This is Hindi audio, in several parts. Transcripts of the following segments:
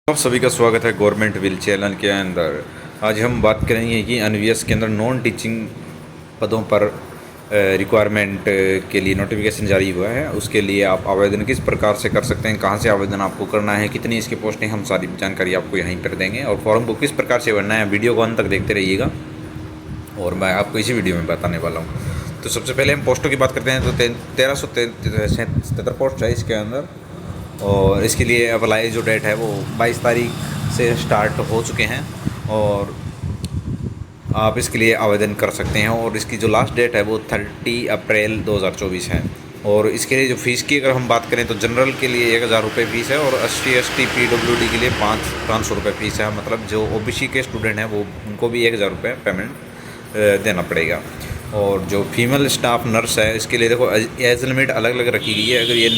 आप सभी का स्वागत है गवर्नमेंट विल चैनल के अंदर। आज हम बात करेंगे कि एनवीएस के अंदर नॉन टीचिंग पदों पर रिक्वायरमेंट के लिए नोटिफिकेशन जारी हुआ है। उसके लिए आप आवेदन किस प्रकार से कर सकते हैं, कहां से आवेदन आपको करना है, कितनी इसकी पोस्टें, हम सारी जानकारी आपको यहीं पर देंगे। और फॉर्म को किस प्रकार से भरना है, वीडियो को अंत तक देखते रहिएगा और मैं आपको इसी वीडियो में बताने वाला हूँ। तो सबसे पहले हम पोस्टों की बात करते हैं। तो 1377 पोस्ट है इसके अंदर, और इसके लिए अप्लाई जो डेट है वो 22 तारीख से स्टार्ट हो चुके हैं और आप इसके लिए आवेदन कर सकते हैं। और इसकी जो लास्ट डेट है वो 30 अप्रैल 2024 है। और इसके लिए जो फ़ीस की अगर हम बात करें तो जनरल के लिए 1000 रुपये फ़ीस है और SC ST PWD के लिए 500 रुपये फ़ीस है। मतलब जो OBC के स्टूडेंट हैं वो उनको भी 1000 रुपये पेमेंट देना पड़ेगा। और जो फीमेल स्टाफ नर्स है इसके लिए देखो एज लिमिट अलग अलग रखी गई है। अगर ये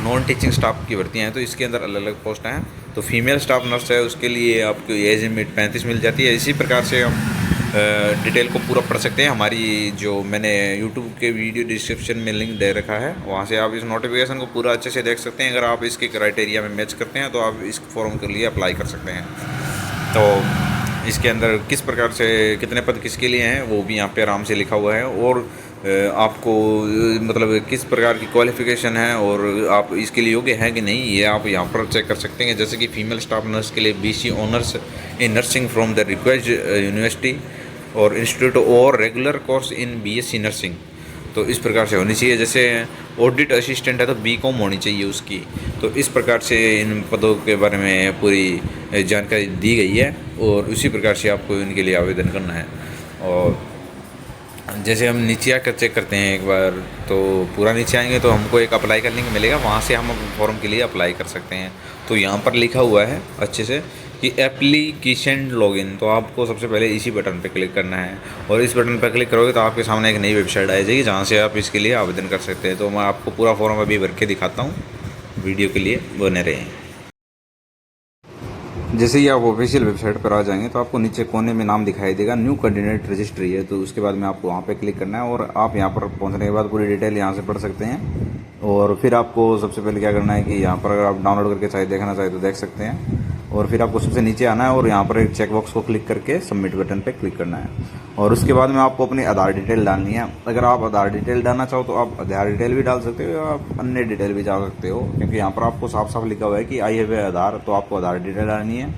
नॉन टीचिंग स्टाफ की भर्तियाँ हैं तो इसके अंदर अलग अलग पोस्ट हैं। तो फीमेल स्टाफ नर्स है उसके लिए आपको एज लिमिट 35 मिल जाती है। इसी प्रकार से हम डिटेल को पूरा पढ़ सकते हैं। हमारी जो मैंने यूट्यूब के वीडियो डिस्क्रिप्शन में लिंक दे रखा है, वहाँ से आप इस नोटिफिकेशन को पूरा अच्छे से देख सकते हैं। अगर आप इसके क्राइटेरिया में मैच करते हैं तो आप इस फॉर्म के लिए अप्लाई कर सकते हैं। तो इसके अंदर किस प्रकार से कितने पद किसके लिए हैं वो भी यहाँ पे आराम से लिखा हुआ है। और आपको मतलब किस प्रकार की क्वालिफ़िकेशन है और आप इसके लिए योग्य हैं कि नहीं, ये आप यहाँ पर चेक कर सकते हैं। जैसे कि फीमेल स्टाफ नर्स के लिए BC honours in nursing from the request university और इंस्टीट्यूट और regular course in BSc nursing, तो इस प्रकार से होनी चाहिए। जैसे ऑडिट असिस्टेंट है तो BCom होनी चाहिए उसकी। तो इस प्रकार से इन पदों के बारे में पूरी जानकारी दी गई है और उसी प्रकार से आपको इनके लिए आवेदन करना है। और जैसे हम नीचे आकर चेक करते हैं एक बार, तो पूरा नीचे आएंगे तो हमको एक अप्लाई का लिंक मिलेगा, वहाँ से हम फॉर्म के लिए अप्लाई कर सकते हैं। तो यहाँ पर लिखा हुआ है अच्छे से कि एप्लीकेशन लॉगिन, तो आपको सबसे पहले इसी बटन पर क्लिक करना है। और इस बटन पर क्लिक करोगे तो आपके सामने एक नई वेबसाइट आ जाएगी जहाँ से आप इसके लिए आवेदन कर सकते हैं। तो मैं आपको पूरा फॉर्म अभी भर के दिखाता हूँ, वीडियो के लिए बने रहें। जैसे ही आप ऑफिशियल वेबसाइट पर आ जाएंगे तो आपको नीचे कोने में नाम दिखाई देगा, न्यू कैंडिडेट रजिस्ट्री है। तो उसके बाद में आपको वहाँ पे क्लिक करना है और आप यहाँ पर पहुँचने के बाद पूरी डिटेल यहाँ से पढ़ सकते हैं। और फिर आपको सबसे पहले क्या करना है कि यहाँ पर अगर आप डाउनलोड करके चाहे देखना चाहे तो देख सकते हैं। और फिर आपको सबसे नीचे आना है और यहाँ पर एक चेक बॉक्स को क्लिक करके सबमिट बटन पे क्लिक करना है। और उसके बाद में आपको अपनी आधार डिटेल डालनी है। अगर आप आधार डिटेल डालना चाहो तो आप आधार डिटेल भी डाल सकते हो या आप अन्य डिटेल भी डाल सकते हो, क्योंकि यहाँ पर आपको साफ साफ लिखा हुआ है कि आई हैव ए आधार, तो आपको आधार डिटेल डालनी है।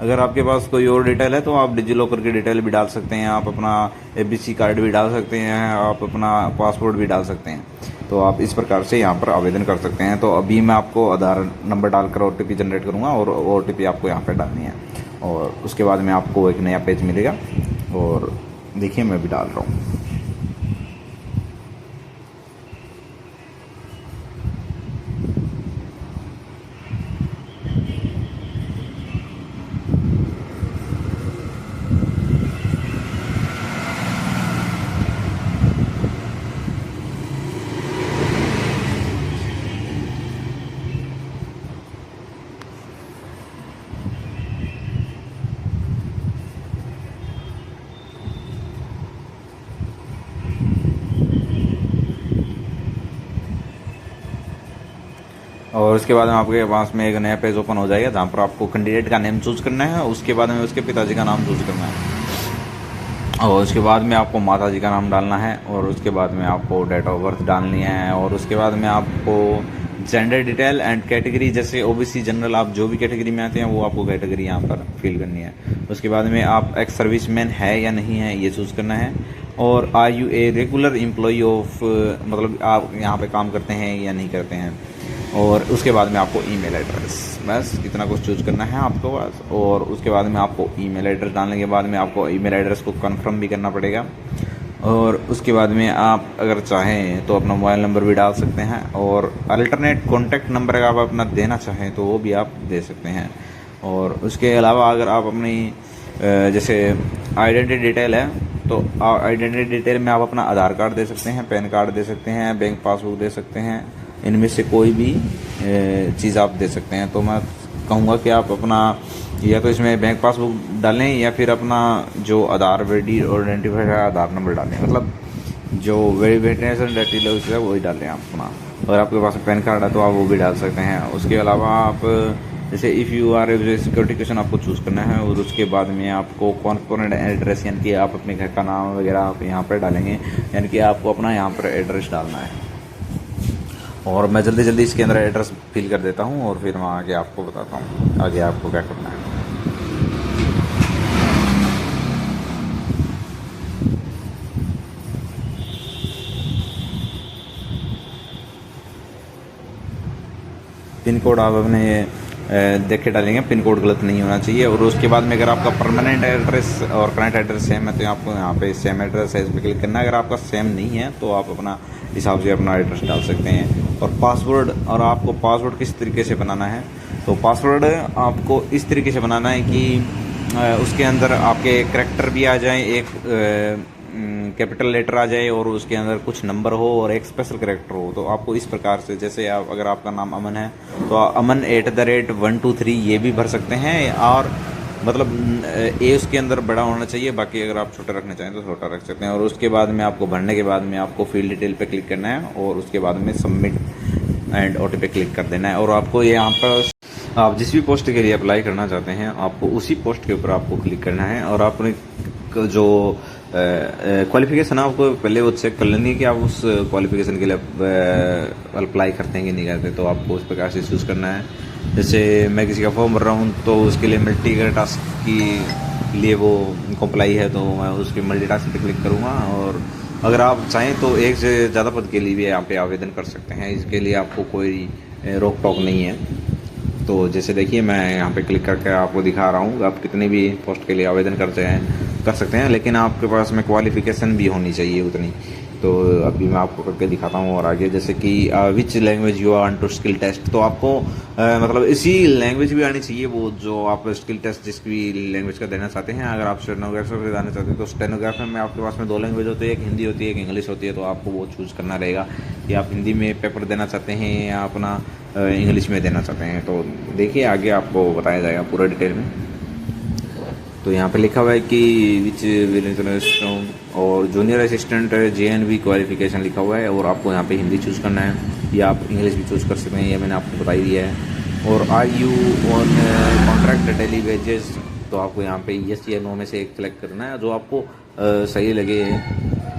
अगर आपके पास कोई और डिटेल है तो आप डिजी लॉकर की डिटेल भी डाल सकते हैं, आप अपना ABC कार्ड भी डाल सकते हैं, आप अपना पासपोर्ट भी डाल सकते हैं। तो आप इस प्रकार से यहाँ पर आवेदन कर सकते हैं। तो अभी मैं आपको आधार नंबर डालकर OTP जनरेट करूँगा और OTP आपको यहाँ पर डालनी है। और उसके बाद में आपको एक नया पेज मिलेगा और देखिए मैं भी डाल रहा हूँ। और उसके बाद में आपके पास में एक नया पेज ओपन हो जाएगा जहाँ पर आपको कैंडिडेट का नेम चूज़ करना है। उसके बाद में उसके पिताजी का नाम चूज़ करना है और उसके बाद में आपको माता जी का नाम डालना है और उसके बाद में आपको डेट ऑफ बर्थ डालनी है। और उसके बाद में आपको जेंडर डिटेल एंड कैटेगरी, जैसे OBC जनरल, आप जो भी कैटेगरी में आते हैं वो आपको कैटेगरी यहाँ पर फिल करनी है। उसके बाद में आप एक्स सर्विसमैन है या नहीं है ये चूज़ करना है। और are you a regular employee of, मतलब आप यहाँ पे काम करते हैं या नहीं करते हैं। और उसके बाद में आपको ईमेल एड्रेस, बस इतना कुछ चूज़ करना है आपको बस। और उसके बाद में आपको ईमेल एड्रेस डालने के बाद में आपको ईमेल एड्रेस को कंफर्म भी करना पड़ेगा। और उसके बाद में आप अगर चाहें तो अपना मोबाइल नंबर भी डाल सकते हैं और अल्टरनेट कॉन्टैक्ट नंबर अगर आप अपना देना चाहें तो वो भी आप दे सकते हैं। और उसके अलावा अगर आप अपनी जैसे आइडेंटिटी डिटेल है तो आइडेंटिटी डिटेल में आप अपना आधार कार्ड दे सकते हैं, पैन कार्ड दे सकते हैं, बैंक पासबुक दे सकते हैं, इनमें से कोई भी चीज़ आप दे सकते हैं। तो मैं कहूँगा कि आप अपना या तो इसमें बैंक पासबुक डालें या फिर अपना जो आधार वैलिड और आइडेंटिफायर है आधार नंबर डालें, मतलब जो वेरिफिकेशन डिटेल्स है वही डालें आप अपना। अगर आपके पास पैन कार्ड है तो आप वो भी डाल सकते हैं। उसके अलावा आप जैसे if you are security question आपको चूज़ करना है, और उसके बाद में आपको कॉरस्पॉन्डेंट एड्रेस यानी कि आप अपने घर का नाम वगैरह आप यहाँ पर डालेंगे, यानी कि आपको अपना यहाँ पर एड्रेस डालना है। और मैं जल्दी जल्दी इसके अंदर एड्रेस फिल कर देता हूँ और फिर वहाँ आगे आपको बताता हूँ आगे आपको क्या करना है। पिन कोड आप अपने देख के डालेंगे, पिन कोड गलत नहीं होना चाहिए। और उसके बाद में अगर आपका परमानेंट एड्रेस और करंट एड्रेस सेम है तो आपको यहाँ पे सेम एड्रेस है इस पर क्लिक करना है। अगर आपका सेम नहीं है तो आप अपना हिसाब से अपना एड्रेस डाल सकते हैं। और पासवर्ड, और आपको पासवर्ड किस तरीके से बनाना है, तो पासवर्ड आपको इस तरीके से बनाना है कि उसके अंदर आपके करैक्टर भी आ जाए, एक कैपिटल लेटर आ जाए और उसके अंदर कुछ नंबर हो और एक स्पेशल कैरेक्टर हो। तो आपको इस प्रकार से, जैसे आप अगर आपका नाम अमन है तो अमन @123 ये भी भर सकते हैं, और मतलब ए उसके अंदर बड़ा होना चाहिए, बाकी अगर आप छोटा रखना चाहें तो छोटा रख सकते हैं। और उसके बाद में आपको भरने के बाद में आपको फील्ड डिटेल पे क्लिक करना है और उसके बाद में सबमिट एंड ओटी पे क्लिक कर देना है। और आपको यहाँ पर आप जिस भी पोस्ट के लिए अप्लाई करना चाहते हैं आपको उसी पोस्ट के ऊपर आपको क्लिक करना है। और आपने जो क्वालिफिकेशन है आपको पहले वो चेक कर लेनी है कि आप उस क्वालिफिकेशन के लिए अप्लाई करते हैं कि नहीं करते, तो आपको उस प्रकार से चूज़ करना है। जैसे मैं किसी का फॉर्म भर रहा हूँ तो उसके लिए मल्टी टास्क की लिए वो कंप्लाई है, तो मैं उसके मल्टी टास्क पे क्लिक करूँगा। और अगर आप चाहें तो एक से ज़्यादा पद के लिए भी यहाँ पे आवेदन कर सकते हैं, इसके लिए आपको कोई रोक टोक नहीं है। तो जैसे देखिए मैं यहाँ पे क्लिक करके आपको दिखा रहा हूँ, आप कितने भी पोस्ट के लिए आवेदन कर सकते हैं, लेकिन आपके पास में क्वालिफ़िकेशन भी होनी चाहिए उतनी। तो अभी मैं आपको करके दिखाता हूँ। और आगे जैसे कि which language you want to skill test, तो आपको मतलब इसी लैंग्वेज भी आनी चाहिए वो जो आप स्किल टेस्ट जिस भी लैंग्वेज का देना चाहते हैं। अगर आप स्टेनोग्राफर में देना चाहते हैं तो स्टेनोग्राफर में आपके पास में 2 लैंग्वेज होती है, एक हिंदी होती है, एक इंग्लिश होती है। तो आपको वो चूज़ करना रहेगा कि आप हिंदी में पेपर देना चाहते हैं या अपना इंग्लिश में देना चाहते हैं। तो देखिए आगे आपको बताया जाएगा पूरा डिटेल में। तो यहाँ पे लिखा हुआ है कि विच विल और जूनियर असिस्टेंट JNV क्वालिफिकेशन लिखा हुआ है, और आपको यहाँ पे हिंदी चूज़ करना है या आप इंग्लिश भी चूज़ कर सकते हैं, ये मैंने आपको बता ही दिया है। और are you on contract daily wages, तो आपको यहाँ पे यस या नो में से एक सेलेक्ट करना है जो आपको सही लगे।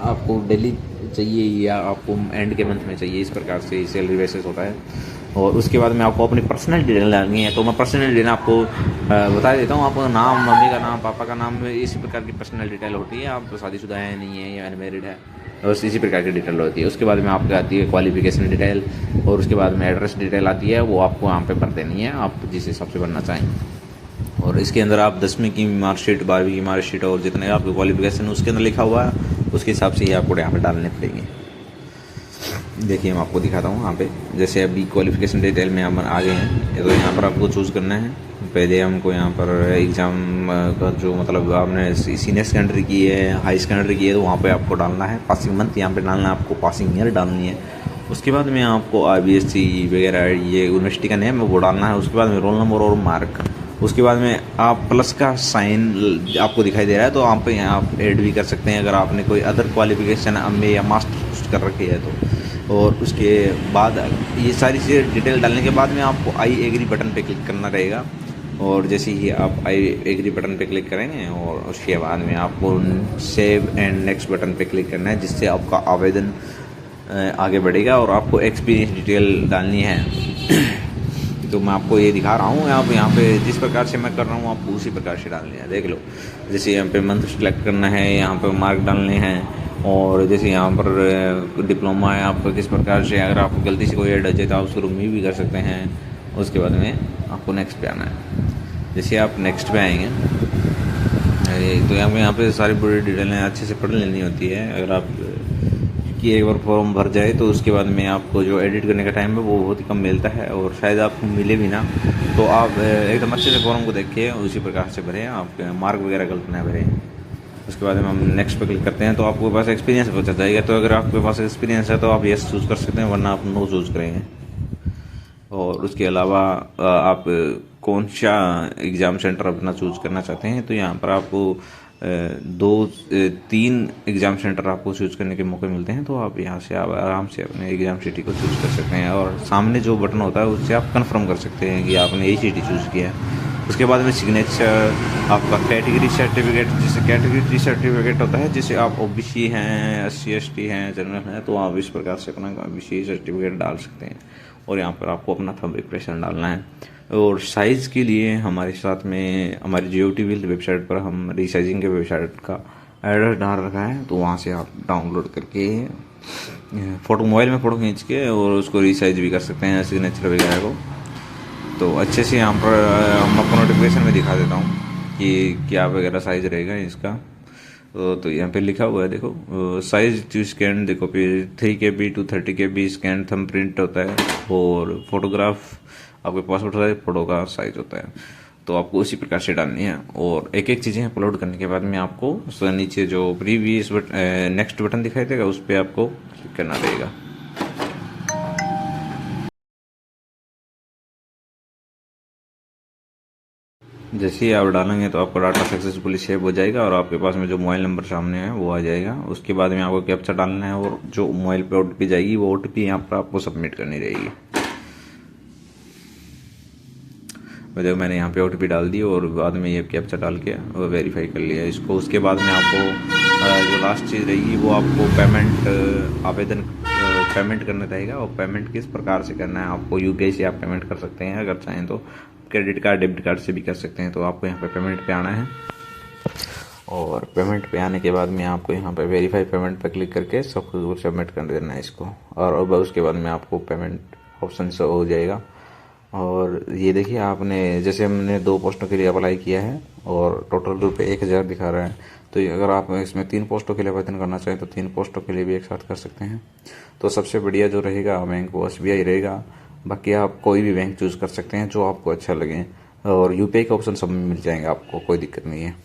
आपको डेली चाहिए या आपको एंड के मंथ में चाहिए, इस प्रकार से सैलरी बेसिस होता है। और उसके बाद में आपको अपनी पर्सनल डिटेल डालनी है, तो मैं पर्सनल डिटेल आपको बता देता हूँ। आपको नाम, मम्मी का नाम, पापा का नाम, इसी प्रकार की पर्सनल डिटेल होती है। आप शादीशुदा है नहीं है या अनमेरिड है, बस इसी प्रकार की डिटेल होती है। उसके बाद में आपको आती है क्वालिफिकेशन डिटेल, और उसके बाद में एड्रेस डिटेल आती है, वो आपको यहाँ पे भर देनी है आप जिस हिसाब से भरना चाहें। और इसके अंदर आप 10वीं की मार्कशीट, 12वीं की मार्कशीट और जितने आपके क्वालिफिकेशन उसके अंदर लिखा हुआ है उसके हिसाब से ही आपको यहाँ पर डालने पड़ेंगे। देखिए मैं आपको दिखाता हूँ यहाँ पे, जैसे अभी क्वालिफिकेशन डिटेल में हम आ गए हैं, तो यहाँ पर आपको चूज़ करना है। पहले हमको यहाँ पर एग्ज़ाम का जो मतलब आपने सीनियर सेकेंडरी की है, हाई सेकेंडरी की है, तो वहाँ पे आपको डालना है पासिंग मंथ, यहाँ पे डालना है आपको पासिंग ईयर डालनी है। उसके बाद में आपको RBSc वगैरह ये यूनिवर्सिटी का नेम है वो डालना है। उसके बाद में रोल नंबर और मार्क। उसके बाद में आप प्लस का साइन आपको दिखाई दे रहा है, तो आप यहाँ आप ऐड भी कर सकते हैं अगर आपने कोई अदर क्वालिफिकेशन MA या मास्टर्स कर रखी है तो। और उसके बाद ये सारी चीज़ें डिटेल डालने के बाद में आपको आई एग्री बटन पे क्लिक करना रहेगा। और जैसे ही आप आई एग्री बटन पे क्लिक करेंगे और उसके बाद में आपको सेव एंड नेक्स्ट बटन पे क्लिक करना है, जिससे आपका आवेदन आगे बढ़ेगा। और आपको एक्सपीरियंस डिटेल डालनी है तो मैं आपको ये दिखा रहा हूँ। आप यहाँ पे जिस प्रकार से मैं कर रहा हूँ आपको उसी प्रकार से डालनी है, देख लो। जैसे यहाँ पे मंथ सेलेक्ट करना है, यहाँ पे मार्क डालने हैं, और जैसे यहाँ पर डिप्लोमा है आपको किस प्रकार से, अगर आपको गलती से कोई ऐड आ जाए तो आप उसको रिमूव भी कर सकते हैं। उसके बाद में आपको नेक्स्ट पे आना है। जैसे आप नेक्स्ट पे आएंगे तो यहाँ पे सारी पूरी डिटेलें अच्छे से पढ़ लेनी होती है। अगर आप कि एक बार फॉर्म भर जाए तो उसके बाद में आपको जो एडिट करने का टाइम है वो बहुत ही कम मिलता है, और शायद आपको मिले भी ना, तो आप एकदम अच्छे से फॉर्म को देखिए उसी प्रकार से भरें, आप मार्क वगैरह गलत ना भरें। उसके बाद में हम नेक्स्ट पे क्लिक करते हैं तो आपके पास एक्सपीरियंस पहुँचा जाएगा। तो अगर आपके पास एक्सपीरियंस है तो आप यस चूज़ कर सकते हैं, वरना आप नो चूज़ करेंगे। और उसके अलावा आप कौन सा एग्ज़ाम सेंटर अपना चूज़ करना चाहते हैं, तो यहाँ पर आपको तीन एग्ज़ाम सेंटर आपको चूज़ करने के मौके मिलते हैं, तो आप यहाँ से आप आराम से अपने एग्ज़ाम सिटी को चूज़ कर सकते हैं और सामने जो बटन होता है उससे आप कंफर्म कर सकते हैं कि आपने यही सिटी चूज़ किया है। उसके बाद में सिग्नेचर, आपका कैटेगरी सर्टिफिकेट, जिसे कैटेगरी सर्टिफिकेट होता है, जिसे आप ओबीसी हैं, SC ST हैं, जनरल हैं, तो आप इस प्रकार से अपना ओबीसी सर्टिफिकेट डाल सकते हैं और यहाँ पर आपको अपना थंब इंप्रेशन डालना है। और साइज़ के लिए हमारे साथ में हमारी GOT Build वेबसाइट पर हम रीसाइजिंग के वेबसाइट का एड्रेस डाल रखा है, तो वहाँ से आप डाउनलोड करके फ़ोटो, मोबाइल में फ़ोटो खींच के और उसको रीसाइज भी कर सकते हैं सिग्नेचर वगैरह को। तो अच्छे से यहाँ पर हम आपको नोटिफिकेशन में दिखा देता हूँ कि क्या वगैरह साइज़ रहेगा इसका। तो यहाँ पे लिखा हुआ है, देखो साइज़ टू स्कैन, देखो page 3 KB to 30 KB scan thumb print होता है और फोटोग्राफ आपके पासपोर्ट साइज फ़ोटो का साइज़ होता है, तो आपको उसी प्रकार से डालनी है। और एक एक चीज़ें अपलोड करने के बाद में आपको नीचे जो प्रीवियस नेक्स्ट बटन दिखाई देगा उस पर आपको क्लिक करना रहेगा। जैसे ही आप डालेंगे तो आपका डाटा सक्सेसफुली सेव हो जाएगा और आपके पास में जो मोबाइल नंबर सामने है वो आ जाएगा। उसके बाद में आपको कैप्चा डालना है और जो मोबाइल पे OTP जाएगी वो OTP यहाँ पर आपको सबमिट करनी रहेगी। देखो मैंने यहाँ पे OTP डाल दी और बाद में ये कैप्चा डाल के वेरीफाई कर लिया इसको। उसके बाद में आपको जो लास्ट चीज़ रहेगी वो आपको पेमेंट करना रहेगा। और पेमेंट किस प्रकार से करना है, आपको UPI से आप पेमेंट कर सकते हैं, अगर चाहें तो क्रेडिट कार्ड डेबिट कार्ड से भी कर सकते हैं। तो आपको यहाँ पे पेमेंट पे आना है और पेमेंट पे आने के बाद में आपको यहाँ पे वेरीफाई पेमेंट पे क्लिक करके सब कुछ सबमिट कर देना है इसको। और उसके बाद में आपको पेमेंट ऑप्शन से हो जाएगा। और ये देखिए आपने, जैसे हमने 2 पोस्टों के लिए अप्लाई किया है और टोटल रुपये 1000 दिखा रहा है, तो अगर आप इसमें 3 पोस्टों के लिए आवेदन करना चाहें तो 3 पोस्टों के लिए भी एक साथ कर सकते हैं। तो सबसे बढ़िया जो रहेगा बैंक वो SBI रहेगा, बाकी आप कोई भी बैंक चूज़ कर सकते हैं जो आपको अच्छा लगे। और UPI का ऑप्शन सब में मिल जाएंगे, आपको कोई दिक्कत नहीं है।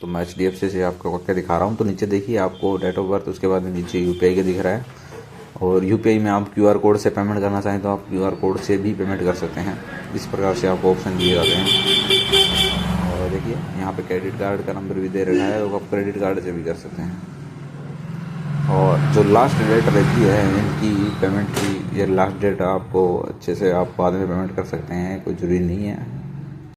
तो मैं HDFC से आपको करके दिखा रहा हूँ। तो नीचे देखिए आपको डेट ऑफ बर्थ, उसके बाद नीचे UPI का दिख रहा है। और UPI में आप QR कोड से पेमेंट करना चाहें तो आप QR कोड से भी पेमेंट कर सकते हैं। इस प्रकार से आपको ऑप्शन दिए जाते हैं। और देखिए यहाँ पे क्रेडिट कार्ड का नंबर भी दे रखा है, तो आप क्रेडिट कार्ड से भी कर सकते हैं। और जो लास्ट डेट रहती है इनकी पेमेंट की, ये लास्ट डेट आपको अच्छे से आप बाद में पेमेंट कर सकते हैं, कोई ज़रूरी नहीं है।